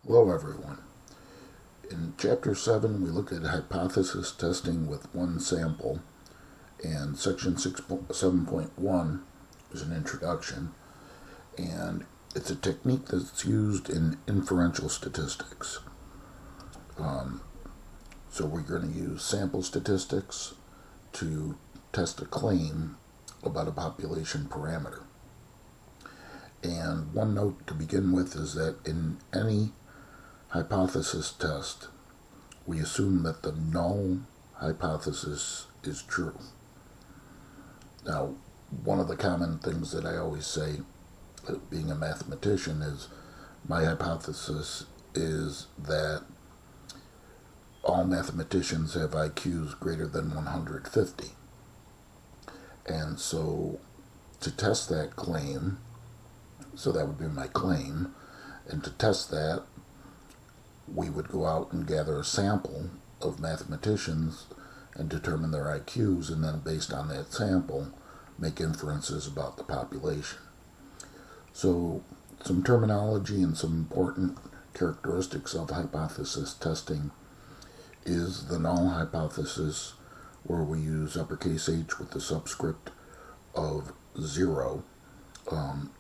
Hello, everyone. In Chapter 7, we look at hypothesis testing with one sample, and Section 7.1 is an introduction, and it's a technique that's used in inferential statistics. So we're going to use sample statistics to test a claim about a population parameter. And one note to begin with is that in any hypothesis test, we assume that the null hypothesis is true. Now, one of the common things that I always say, being a mathematician, is my hypothesis is that all mathematicians have IQs greater than 150. And so to test that claim, so that would be my claim, and to test that, we would go out and gather a sample of mathematicians and determine their IQs, and then based on that sample, make inferences about the population. So some terminology and some important characteristics of hypothesis testing is the null hypothesis, where we use uppercase H with the subscript of 0,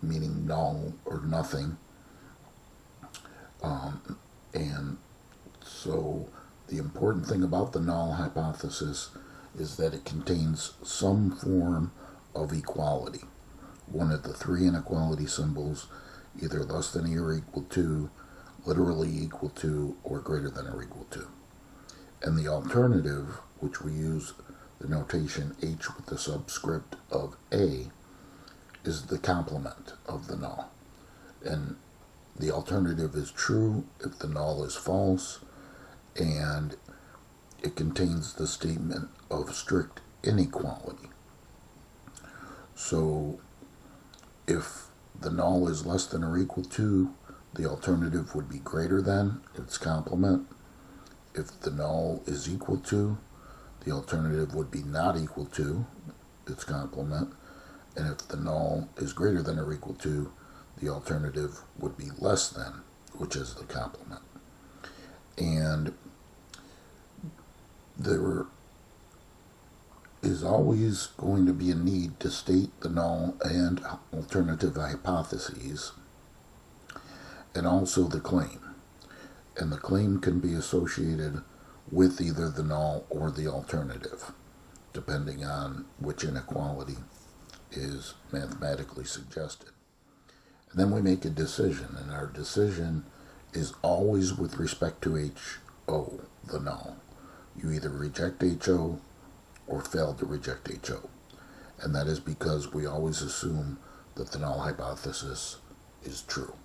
meaning null or nothing. And so the important thing about the null hypothesis is that it contains some form of equality. One of the three inequality symbols, either less than or equal to, literally equal to, or greater than or equal to. And the alternative, which we use the notation H with the subscript of A, is the complement of the null. And the alternative is true if the null is false, and it contains the statement of strict inequality. So if the null is less than or equal to, the alternative would be greater than, its complement. If the null is equal to, the alternative would be not equal to, its complement. And if the null is greater than or equal to, the alternative would be less than, which is the complement. And there is always going to be a need to state the null and alternative hypotheses, and also the claim. And the claim can be associated with either the null or the alternative, depending on which inequality is mathematically suggested. And then we make a decision, and our decision is always with respect to HO, the null. You either reject HO or fail to reject HO. And that is because we always assume that the null hypothesis is true.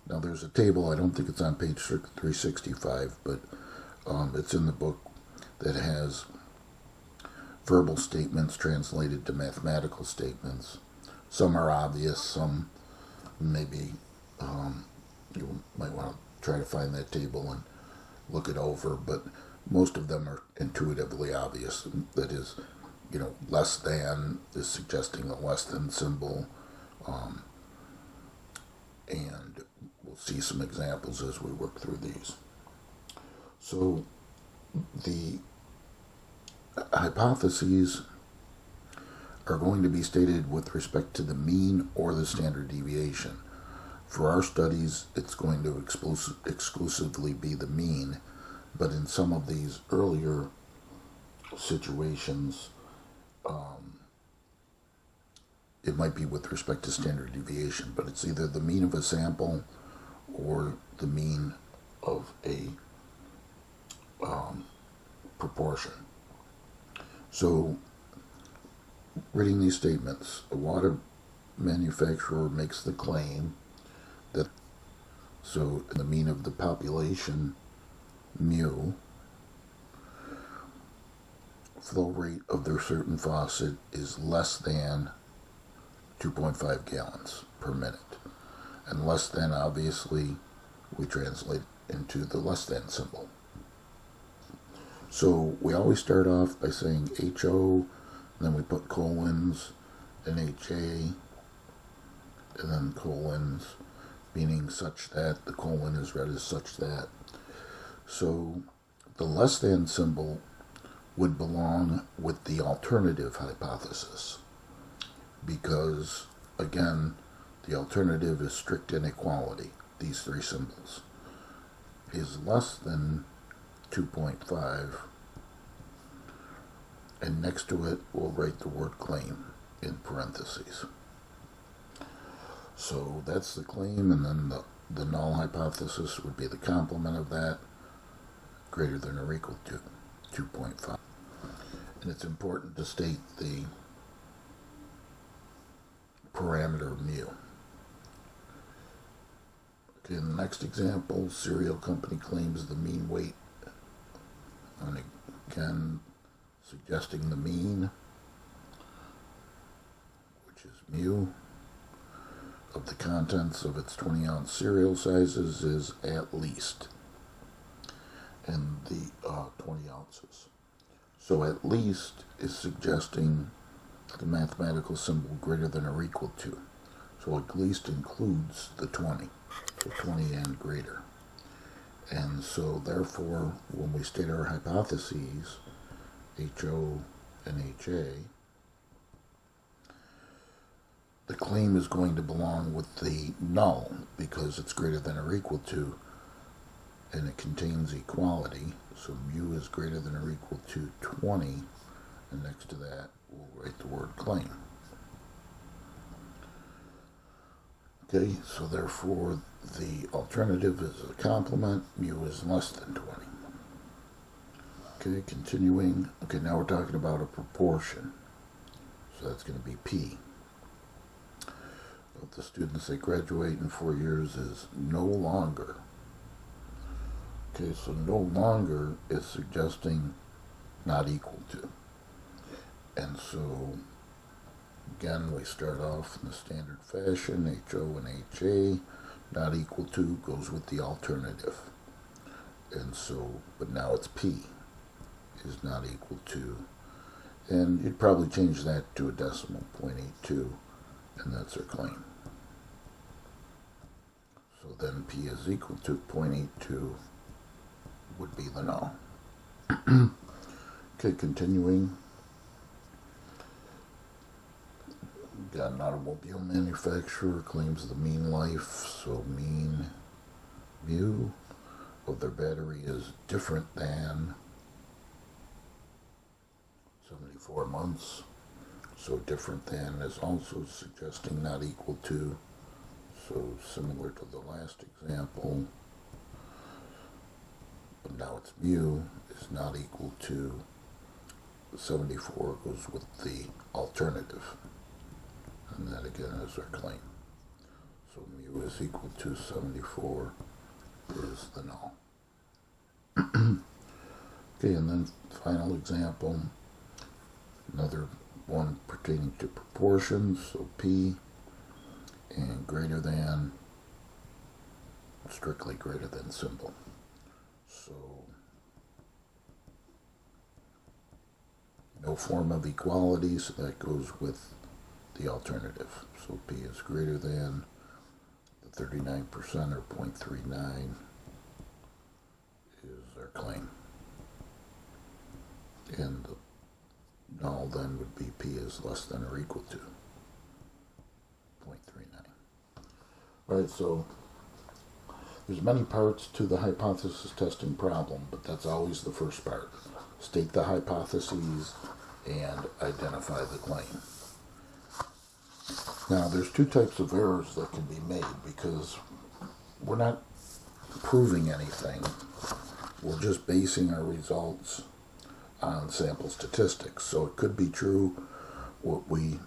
Now there's a table, I don't think it's on page 365, but it's in the book, that has verbal statements translated to mathematical statements. Some are obvious, some maybe you might want to try to find that table and look it over, but most of them are intuitively obvious. That is, less than is suggesting a less than symbol, and we'll see some examples as we work through these. So the hypotheses are going to be stated with respect to the mean or the standard deviation. For our studies, it's going to exclusively be the mean, but in some of these earlier situations, it might be with respect to standard deviation, but it's either the mean of a sample or the mean of a proportion. So, reading these statements, a water manufacturer makes the claim that, so the mean of the population, mu, flow rate of their certain faucet is less than 2.5 gallons per minute. And less than, obviously, we translate into the less than symbol. So we always start off by saying HO, then we put colons, and HA, and then colons, meaning such that, the colon is read as such that. So the less than symbol would belong with the alternative hypothesis because, again, the alternative is strict inequality, these three symbols, is less than 2.5, and next to it we'll write the word claim in parentheses. So that's the claim, and then the null hypothesis would be the complement of that, greater than or equal to 2.5. And it's important to state the parameter mu. Okay, in the next example, cereal company claims the mean weight, and again, suggesting the mean, which is mu, of the contents of its 20-ounce cereal sizes is at least, and the 20 ounces. So at least is suggesting the mathematical symbol greater than or equal to. So at least includes the 20, so 20 and greater. And so therefore, when we state our hypotheses, HO and HA, the claim is going to belong with the null because it's greater than or equal to, and it contains equality. So mu is greater than or equal to 20, and next to that we'll write the word claim. Okay, so therefore the alternative is a complement, mu is less than 20. Okay, continuing. Okay, now we're talking about a proportion. So that's going to be P. Of the students that graduate in 4 years is no longer. Okay, so no longer is suggesting not equal to. And so, again, we start off in the standard fashion, HO and HA, not equal to goes with the alternative. And so, but now it's P is not equal to, and you'd probably change that to a decimal, 0.82, and that's our claim. So then P is equal to 0.82 would be the null. Okay, continuing. Got an automobile manufacturer claims the mean life, so mean mu of their battery is different than 74 months. So different than is also suggesting not equal to. So similar to the last example, but now it's mu is not equal to 74 goes with the alternative. And that again is our claim. So mu is equal to 74 is the null. Okay, and then final example, another one pertaining to proportions, so P and greater than, strictly greater than symbol. So no form of equality, so that goes with the alternative. So P is greater than the 39% or 0.39 is our claim. And the null then would be P is less than or equal to 0.39. Alright, so there's many parts to the hypothesis testing problem, but that's always the first part. State the hypotheses and identify the claim. Now, there's two types of errors that can be made because we're not proving anything. We're just basing our results on sample statistics. So it could be true what we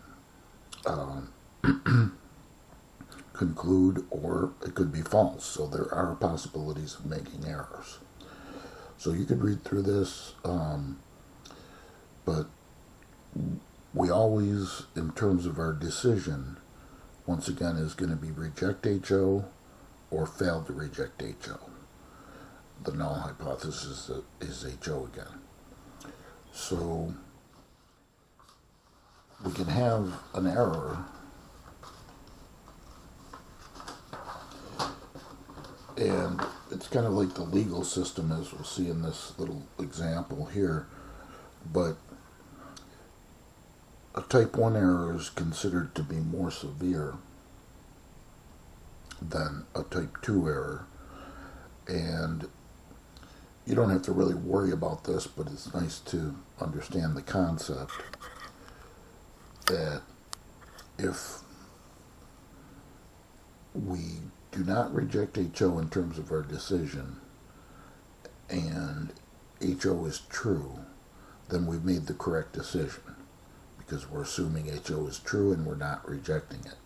conclude, or it could be false. So there are possibilities of making errors. So you could read through this, but we always, in terms of our decision, once again, is going to be reject HO or fail to reject HO. The null hypothesis is HO again. So we can have an error And it's kind of like the legal system, as we'll see in this little example here. But a type 1 error is considered to be more severe than a type 2 error. And you don't have to really worry about this, but it's nice to understand the concept that if we do not reject HO in terms of our decision and HO is true, then we've made the correct decision because we're assuming HO is true and we're not rejecting it.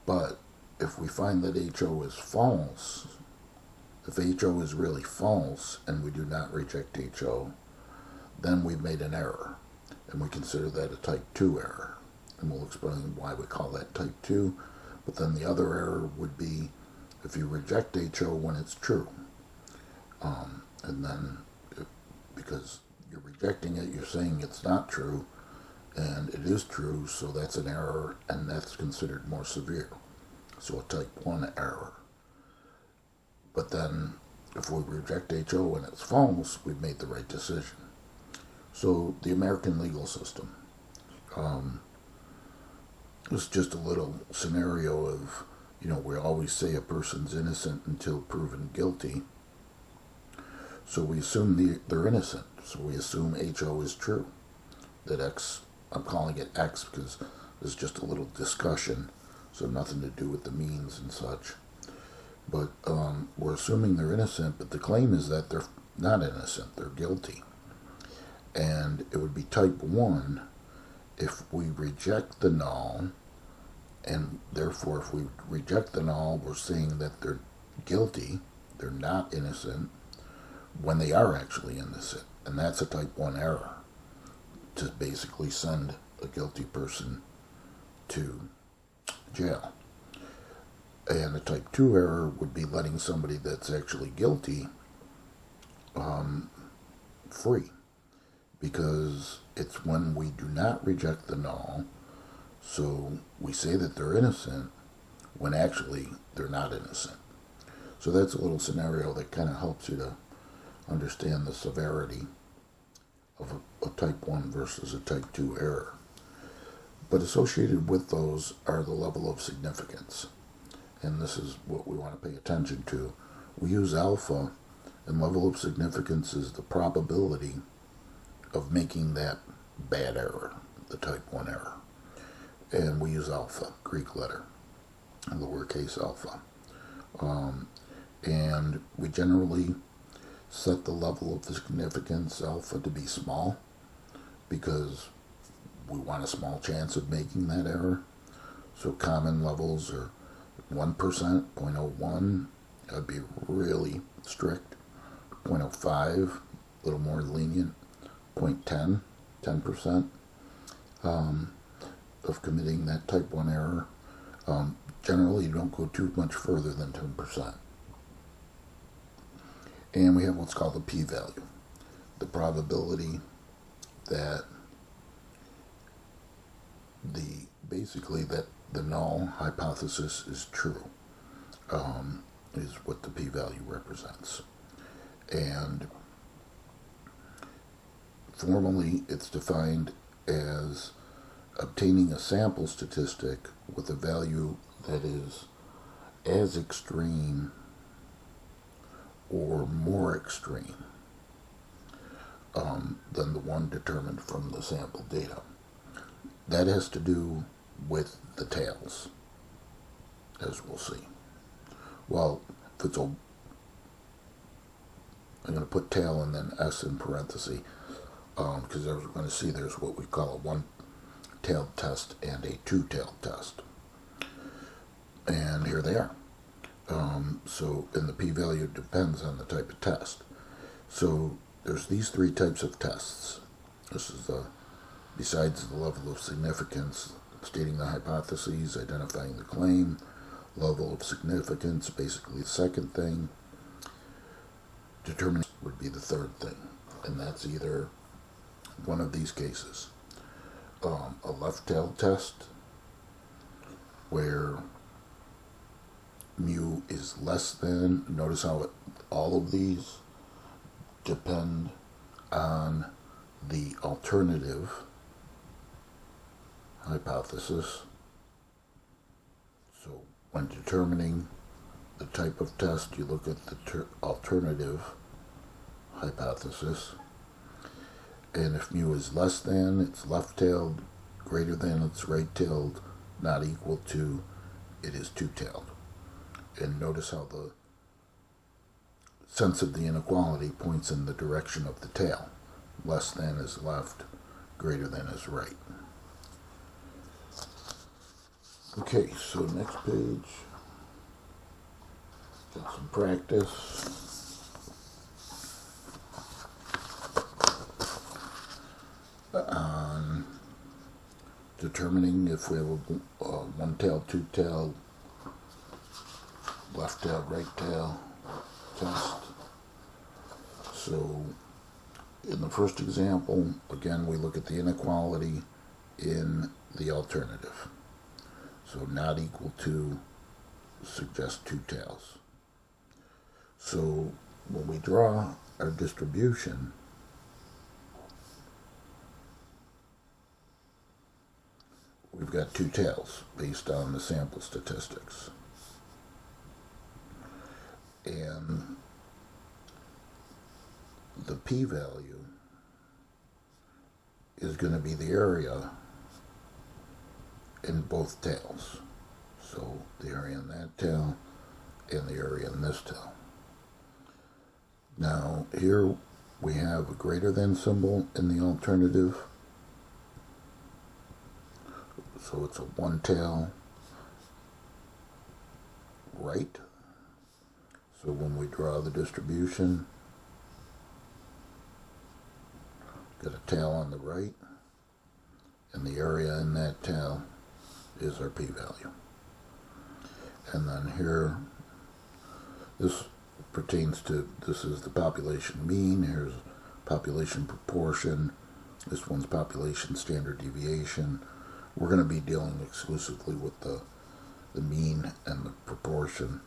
But if we find that HO is false, if HO is really false and we do not reject HO, then we've made an error, and we consider that a type 2 error. And we'll explain why we call that type 2. But then the other error would be if you reject HO when it's true. And then, because you're rejecting it, you're saying it's not true, and it is true, so that's an error, and that's considered more severe. So a type 1 error. But then, if we reject HO when it's false, we've made the right decision. So the American legal system. It's just a little scenario of, we always say a person's innocent until proven guilty. So we assume they're innocent. So we assume HO is true. That X, I'm calling it X because there's just a little discussion, so nothing to do with the means and such. But we're assuming they're innocent, but the claim is that they're not innocent, they're guilty. And it would be type 1 if we reject the null, and therefore if we reject the null, we're saying that they're guilty, they're not innocent, when they are actually innocent. And that's a type 1 error, to basically send a guilty person to jail. And a type 2 error would be letting somebody that's actually guilty free, because it's when we do not reject the null, so we say that they're innocent when actually they're not innocent. So that's a little scenario that kind of helps you to understand the severity of a type 1 versus a type 2 error. But associated with those are the level of significance. And this is what we want to pay attention to. We use alpha, and level of significance is the probability of making that bad error, the type 1 error. And we use alpha, Greek letter, lowercase alpha. And we generally set the level of the significance alpha to be small because we want a small chance of making that error. So common levels are 1%, 0.01, that would be really strict. 0.05, a little more lenient. 0.10, 10% of committing that type 1 error. Generally, you don't go too much further than 10%. And we have what's called the p-value, the probability that that the null hypothesis is true, is what the p-value represents. And formally, it's defined as obtaining a sample statistic with a value that is as extreme or more extreme than the one determined from the sample data. That has to do with the tails, as we'll see. Well, if it's I'm going to put tail and then S in parentheses, because we're going to see there's what we call a one-tailed test and a two-tailed test. And here they are. And the p-value depends on the type of test. So there's these three types of tests. This is besides the level of significance, stating the hypotheses, identifying the claim, level of significance, basically the second thing, determining would be the third thing. And that's either one of these cases. A left-tailed test, where mu is less than, notice how all of these depend on the alternative hypothesis. So when determining the type of test, you look at the alternative hypothesis. And if mu is less than, it's left-tailed, greater than, it's right-tailed, not equal to, it is two-tailed. And notice how the sense of the inequality points in the direction of the tail. Less than is left, greater than is right. Okay, so next page. Got some practice. On determining if we have a one-tail, two-tail, left tail, right tail test. So in the first example, again, we look at the inequality in the alternative. So not equal to suggests two tails. So when we draw our distribution, we've got two tails based on the sample statistics. And the p-value is going to be the area in both tails. So the area in that tail and the area in this tail. Now here we have a greater than symbol in the alternative. So it's a one tail right. So when we draw the distribution, got a tail on the right, and the area in that tail is our p-value. And then here, this pertains to, this is the population mean, here's population proportion, this one's population standard deviation. We're going to be dealing exclusively with the mean and the proportion.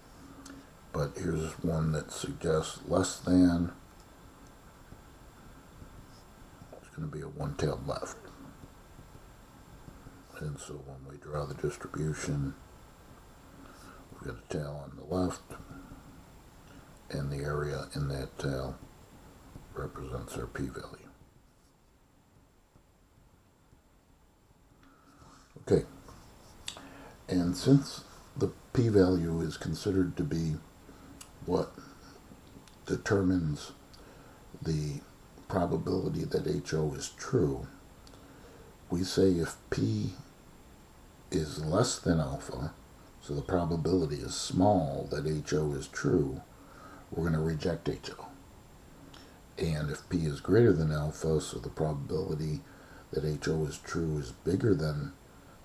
But here's one that suggests less than. It's going to be a one-tailed left. And so when we draw the distribution, we've got a tail on the left, and the area in that tail represents our p-value. Okay, and since the p-value is considered to be what determines the probability that HO is true, we say if P is less than alpha, so the probability is small that HO is true, we're going to reject HO. And if P is greater than alpha, so the probability that HO is true is bigger than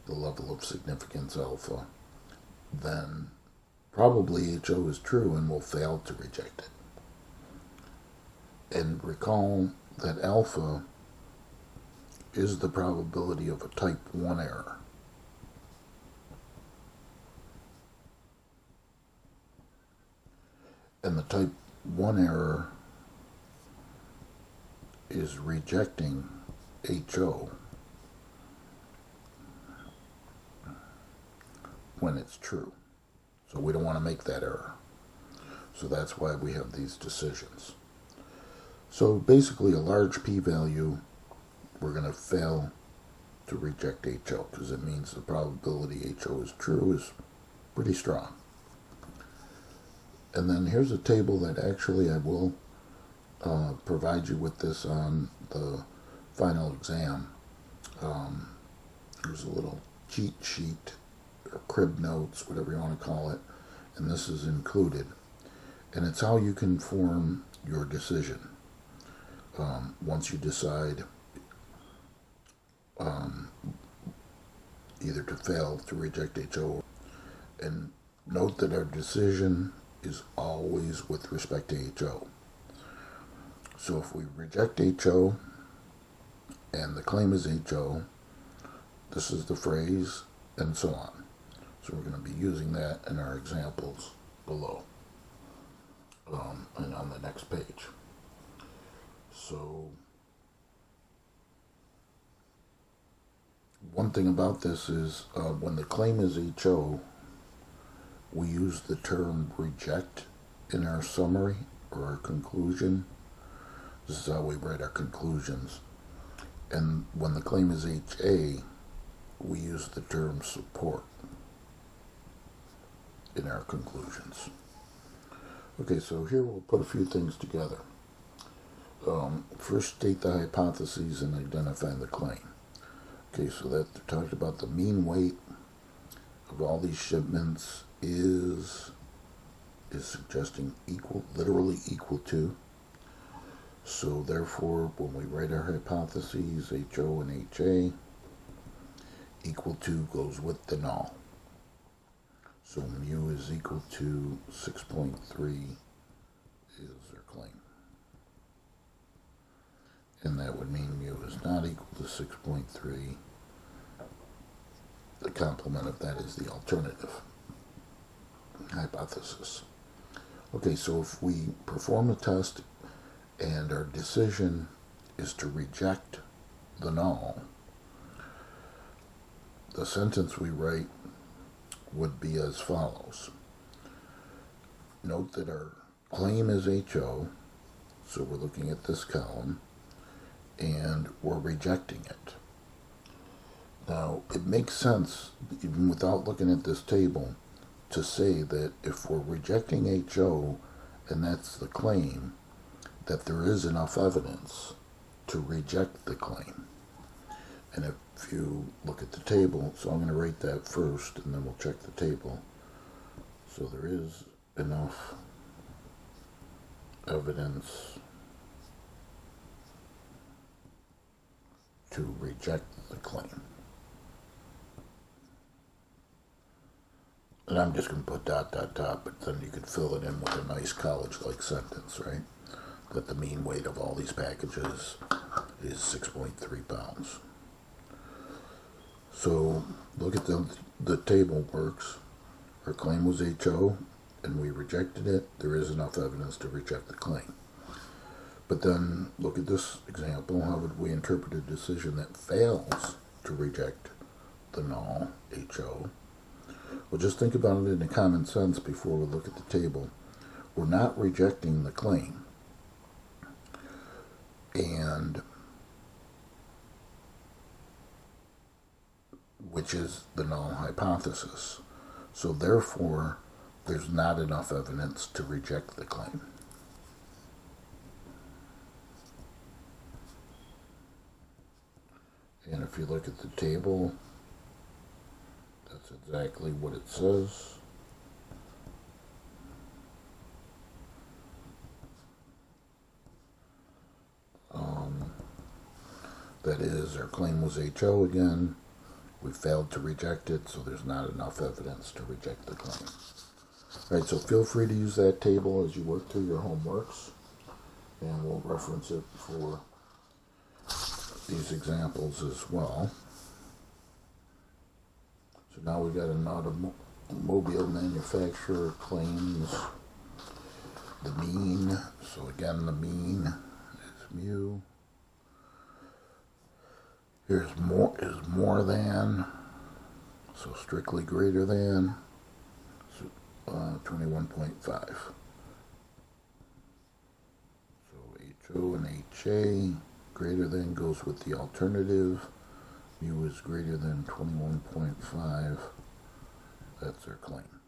the level of significance alpha, then probably HO is true and we'll fail to reject it. And recall that alpha is the probability of a type 1 error. And the type 1 error is rejecting HO when it's true. So we don't want to make that error. So that's why we have these decisions. So basically a large p-value, we're going to fail to reject HO because it means the probability HO is true is pretty strong. And then here's a table that actually I will provide you with this on the final exam. There's a little cheat sheet or crib notes, whatever you want to call it, and this is included. And it's how you can form your decision once you decide either to fail to reject HO. And note that our decision is always with respect to HO. So if we reject HO and the claim is HO, this is the phrase, and so on. So we're going to be using that in our examples below and on the next page. So one thing about this is when the claim is HO, we use the term reject in our summary or our conclusion. This is how we write our conclusions. And when the claim is HA, we use the term support in our conclusions. Okay, so here we'll put a few things together. First, state the hypotheses and identify the claim. Okay, so that they're talking about the mean weight of all these shipments is suggesting equal, literally equal to. So therefore, when we write our hypotheses, HO and HA, equal to goes with the null. So mu is equal to 6.3 is their claim. And that would mean mu is not equal to 6.3. The complement of that is the alternative hypothesis. Okay, so if we perform a test and our decision is to reject the null, the sentence we write would be as follows. Note that our claim is HO, so we're looking at this column, and we're rejecting it. Now, it makes sense, even without looking at this table, to say that if we're rejecting HO, and that's the claim, that there is enough evidence to reject the claim. And if you look at the table, so I'm going to write that first, and then we'll check the table. So there is enough evidence to reject the claim. And I'm just going to put ... but then you could fill it in with a nice college-like sentence, right? That the mean weight of all these packages is 6.3 pounds. So look at the table works. Our claim was HO, and we rejected it. There is enough evidence to reject the claim. But then look at this example. How would we interpret a decision that fails to reject the null, HO? Well, just think about it in a common sense before we look at the table. We're not rejecting the claim. And which is the null hypothesis. So therefore, there's not enough evidence to reject the claim. And if you look at the table, that's exactly what it says. That is, our claim was HO again. We failed to reject it, so there's not enough evidence to reject the claim. All right, so feel free to use that table as you work through your homeworks, and we'll reference it for these examples as well. So now we've got an automobile manufacturer claims the mean. So again, the mean is mu. Here's more than, so strictly greater than, so 21.5. So HO and HA, greater than goes with the alternative. Mu is greater than 21.5. That's our claim.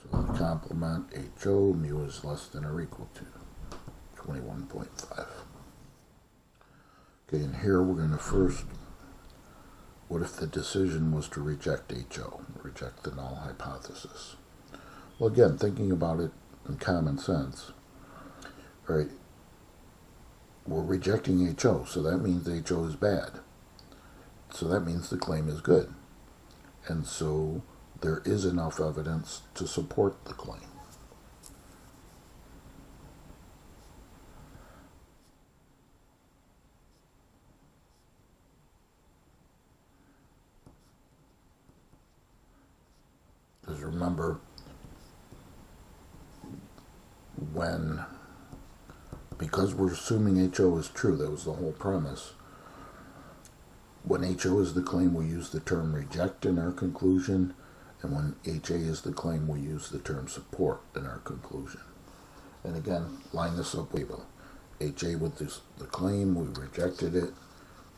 So the complement HO, mu is less than or equal to 21.5. Okay, and here we're going to first, what if the decision was to reject HO, reject the null hypothesis? Well, again, thinking about it in common sense, right, we're rejecting HO, so that means HO is bad. So that means the claim is good. And so there is enough evidence to support the claim. when, because we're assuming HO is true, that was the whole premise. When HO is the claim, we use the term reject in our conclusion, and when HA is the claim, we use the term support in our conclusion. And again, line this up label. HA with the claim, we rejected it.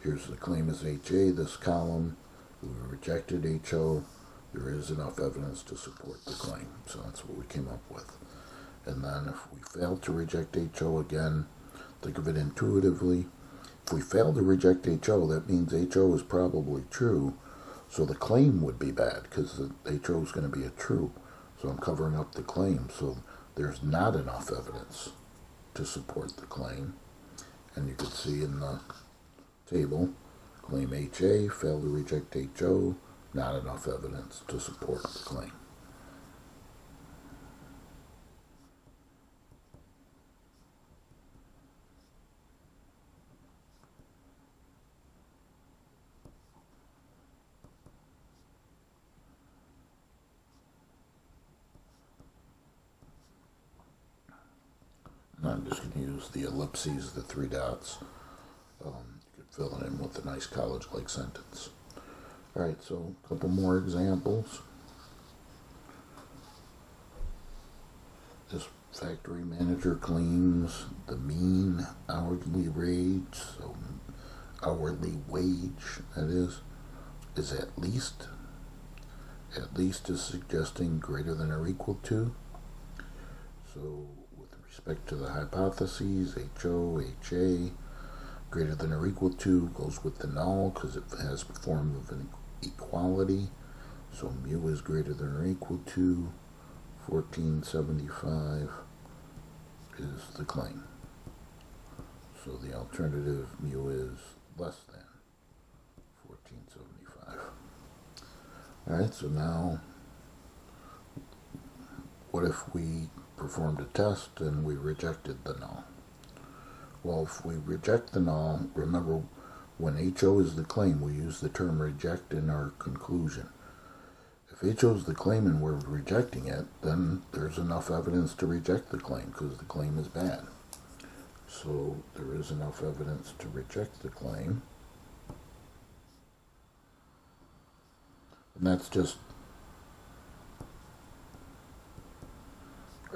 Here's the claim as HA, this column. We rejected HO. There is enough evidence to support the claim. So that's what we came up with. And then if we fail to reject HO again, think of it intuitively. If we fail to reject HO, that means HO is probably true. So the claim would be bad because the HO is going to be a true. So I'm covering up the claim. So there's not enough evidence to support the claim. And you can see in the table, claim HA, fail to reject HO, not enough evidence to support the claim. And I'm just going to use the ellipses, the three dots. You could fill it in with a nice college-like sentence. All right, so a couple more examples. This factory manager claims the mean hourly wage, so hourly wage, that is at least. At least is suggesting greater than or equal to. So with respect to the hypotheses, HO, HA, greater than or equal to goes with the null because it has a form of an equality. So mu is greater than or equal to 1475 is the claim. So the alternative mu is less than 1475. All right, so now what if we performed a test and we rejected the null? Well, if we reject the null, remember when HO is the claim, we use the term reject in our conclusion. If HO is the claim and we're rejecting it, then there's enough evidence to reject the claim because the claim is bad. So there is enough evidence to reject the claim. And that's just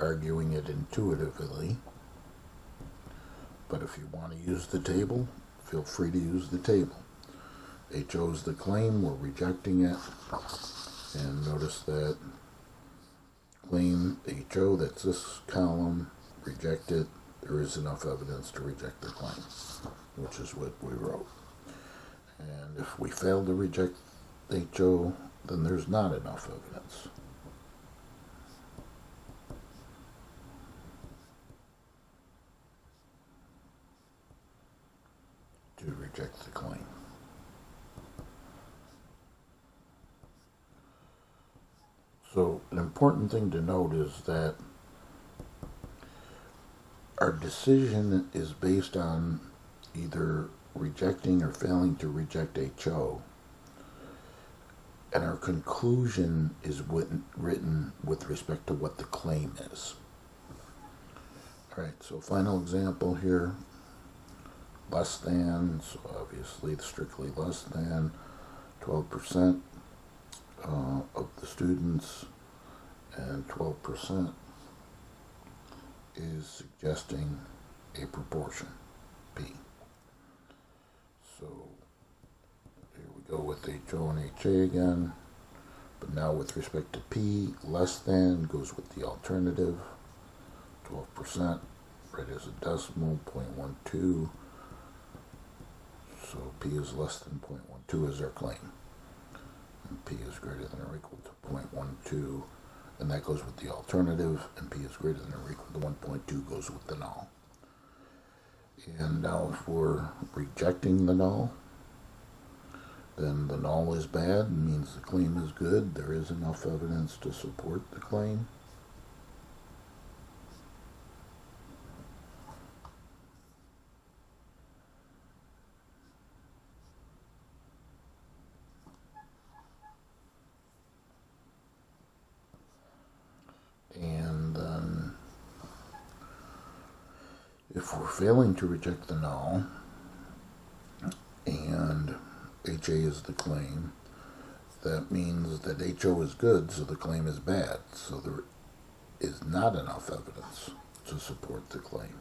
arguing it intuitively. But if you want to use the table, feel free to use the table. HO is the claim, we're rejecting it. And notice that claim HO, that's this column, reject it. There is enough evidence to reject the claim, which is what we wrote. And if we fail to reject HO, then there's not enough evidence. To reject the claim. So an important thing to note is that our decision is based on either rejecting or failing to reject HO, and our conclusion is written with respect to what the claim is. All right, so final example here, less than, so obviously strictly less than 12% of the students, and 12% is suggesting a proportion, P. So here we go with HO and HA again, but now with respect to P, less than goes with the alternative, 12%, right as a decimal, 0.12, so P is less than 0.12 is our claim. And P is greater than or equal to 0.12, and that goes with the alternative, and P is greater than or equal to 1.2 goes with the null. And now if we're rejecting the null, then the null is bad, means the claim is good. There is enough evidence to support the claim. And then If we're failing to reject the null, and HA is the claim, that means that HO is good, so the claim is bad. So there is not enough evidence to support the claim.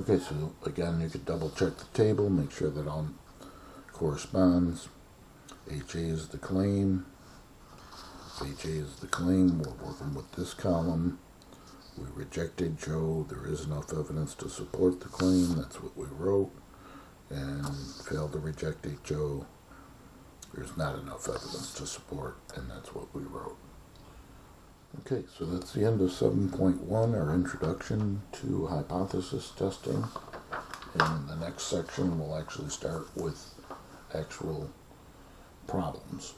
Okay, so again, you could double check the table, make sure that all corresponds. HA is the claim. HA is the claim. We're working with this column. We rejected Joe. There is enough evidence to support the claim. That's what we wrote. And failed to reject HO. There's not enough evidence to support, and that's what we wrote. Okay, so that's the end of 7.1, our introduction to hypothesis testing. In the next section, we'll actually start with actual problems.